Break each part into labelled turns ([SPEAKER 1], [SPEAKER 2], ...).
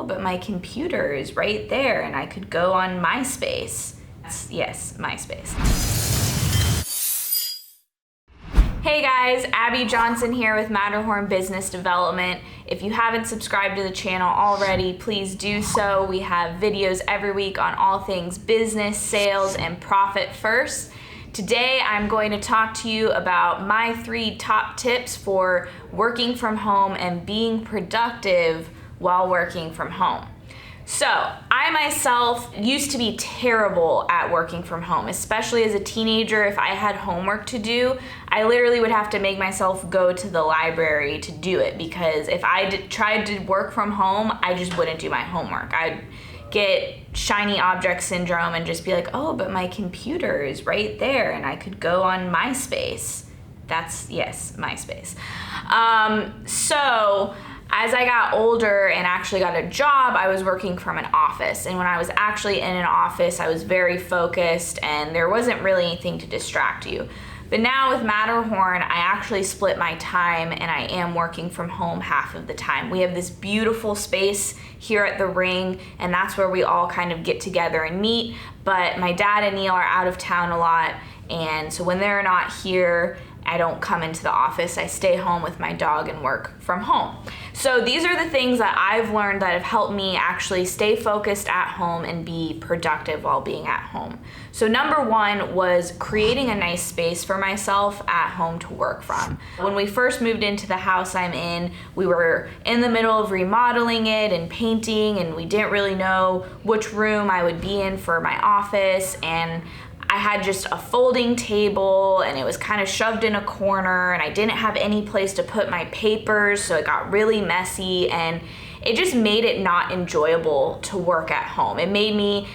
[SPEAKER 1] but my computer is right there and I could go on MySpace. Yes, MySpace. Hey guys, Abby Johnson here with Matterhorn Business Development. If you haven't subscribed to the channel already, please do so. We have videos every week on all things business, sales, and profit first. Today, I'm going to talk to you about my 3 top tips for working from home and being productive while working from home. So, I myself used to be terrible at working from home, especially as a teenager. If I had homework to do, I literally would have to make myself go to the library to do it, because if I tried to work from home, I just wouldn't do my homework. I'd get shiny object syndrome and just be like, oh, but my computer is right there and I could go on MySpace. Yes, MySpace. So as I got older and actually got a job, I was working from an office. And when I was actually in an office, I was very focused and there wasn't really anything to distract you. But now with Matterhorn, I actually split my time and I am working from home half of the time. We have this beautiful space here at the Ring, and that's where we all kind of get together and meet. But my dad and Neil are out of town a lot, and so when they're not here, I don't come into the office. I stay home with my dog and work from home. So these are the things that I've learned that have helped me actually stay focused at home and be productive while being at home. So number 1 was creating a nice space for myself at home to work from. When we first moved into the house I'm in, we were in the middle of remodeling it and painting, and we didn't really know which room I would be in for my office, and I had just a folding table and it was kind of shoved in a corner, and I didn't have any place to put my papers, so it got really messy and it just made it not enjoyable to work at home. It made me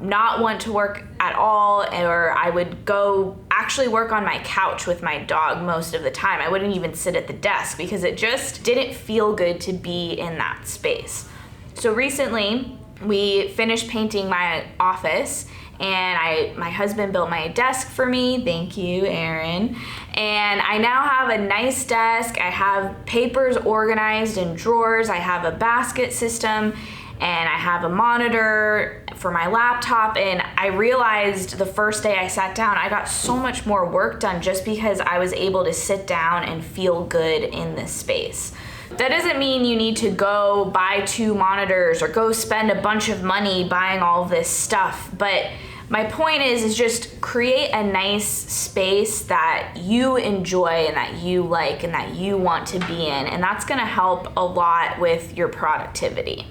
[SPEAKER 1] not want to work at all, or I would go actually work on my couch with my dog most of the time. I wouldn't even sit at the desk because it just didn't feel good to be in that space. So recently we finished painting my office, and my husband built my desk for me. Thank you, Aaron. And I now have a nice desk. I have papers organized in drawers. I have a basket system, and I have a monitor for my laptop. And I realized the first day I sat down, I got so much more work done just because I was able to sit down and feel good in this space. That doesn't mean you need to go buy 2 monitors or go spend a bunch of money buying all this stuff, but my point is just create a nice space that you enjoy and that you like and that you want to be in, and that's gonna help a lot with your productivity.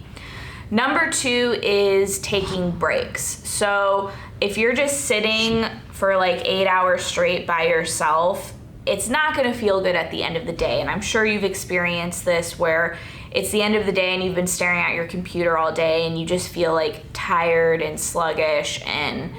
[SPEAKER 1] Number 2 is taking breaks. So if you're just sitting for like 8 hours straight by yourself, it's not gonna feel good at the end of the day. And I'm sure you've experienced this where it's the end of the day and you've been staring at your computer all day and you just feel like tired and sluggish and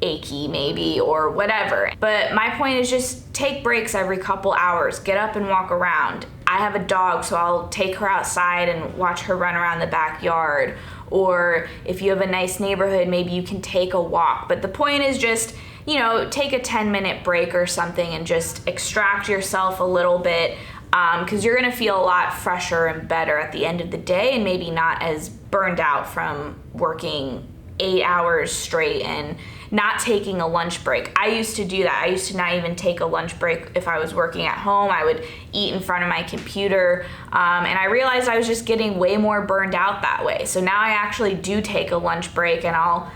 [SPEAKER 1] achy maybe, or whatever. But my point is just take breaks every couple hours. Get up and walk around. I have a dog, so I'll take her outside and watch her run around the backyard. Or if you have a nice neighborhood, maybe you can take a walk. But the point is just, take a 10-minute break or something and just extract yourself a little bit, because you're gonna feel a lot fresher and better at the end of the day, and maybe not as burned out from working 8 hours straight and not taking a lunch break. I used to do that. I used to not even take a lunch break if I was working at home. I would eat in front of my computer, and I realized I was just getting way more burned out that way. So now I actually do take a lunch break, and I'll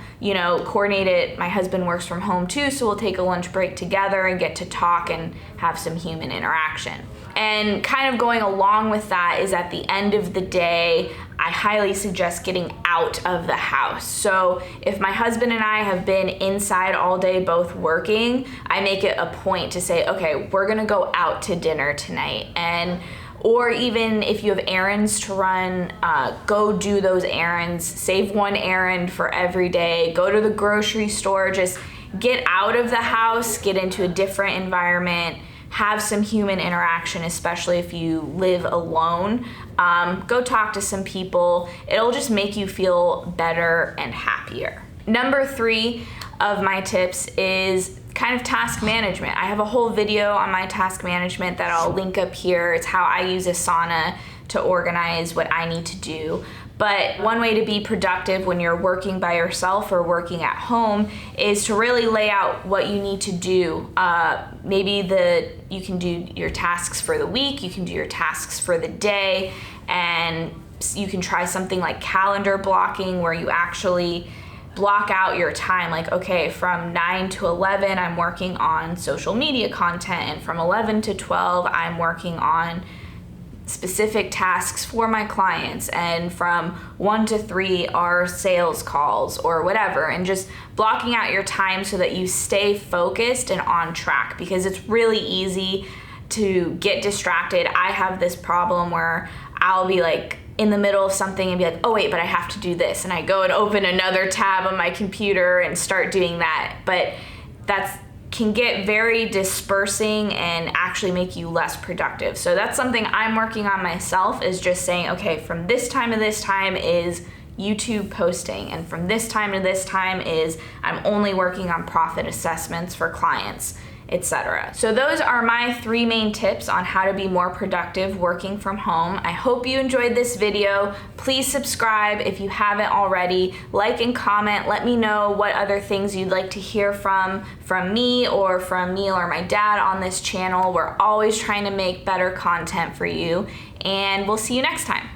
[SPEAKER 1] coordinate it. My husband works from home too, so we'll take a lunch break together and get to talk and have some human interaction. And kind of going along with that is at the end of the day, I highly suggest getting out of the house. So if my husband and I have been inside all day both working, I make it a point to say, okay, we're gonna go out to dinner tonight. Or even if you have errands to run, go do those errands. Save 1 errand for every day. Go to the grocery store. Just get out of the house, get into a different environment, have some human interaction, especially if you live alone. Go talk to some people. It'll just make you feel better and happier. Number 3 of my tips is kind of task management. I have a whole video on my task management that I'll link up here. It's how I use Asana to organize what I need to do. But one way to be productive when you're working by yourself or working at home is to really lay out what you need to do. You can do your tasks for the week, you can do your tasks for the day, and you can try something like calendar blocking where you actually block out your time. Like, okay, from 9 to 11, I'm working on social media content, and from 11 to 12, I'm working on specific tasks for my clients, and from 1 to 3 are sales calls or whatever, and just blocking out your time so that you stay focused and on track, because it's really easy to get distracted. I have this problem where I'll be like in the middle of something and be like, oh wait, but I have to do this, and I go and open another tab on my computer and start doing that. But that's can get very dispersing and actually make you less productive. So that's something I'm working on myself, is just saying, okay, from this time to this time is YouTube posting, and from this time to this time is I'm only working on profit assessments for clients, etc. So those are my 3 main tips on how to be more productive working from home. I hope you enjoyed this video. Please subscribe if you haven't already. Like and comment. Let me know what other things you'd like to hear from me or from Neil or my dad on this channel. We're always trying to make better content for you, and we'll see you next time.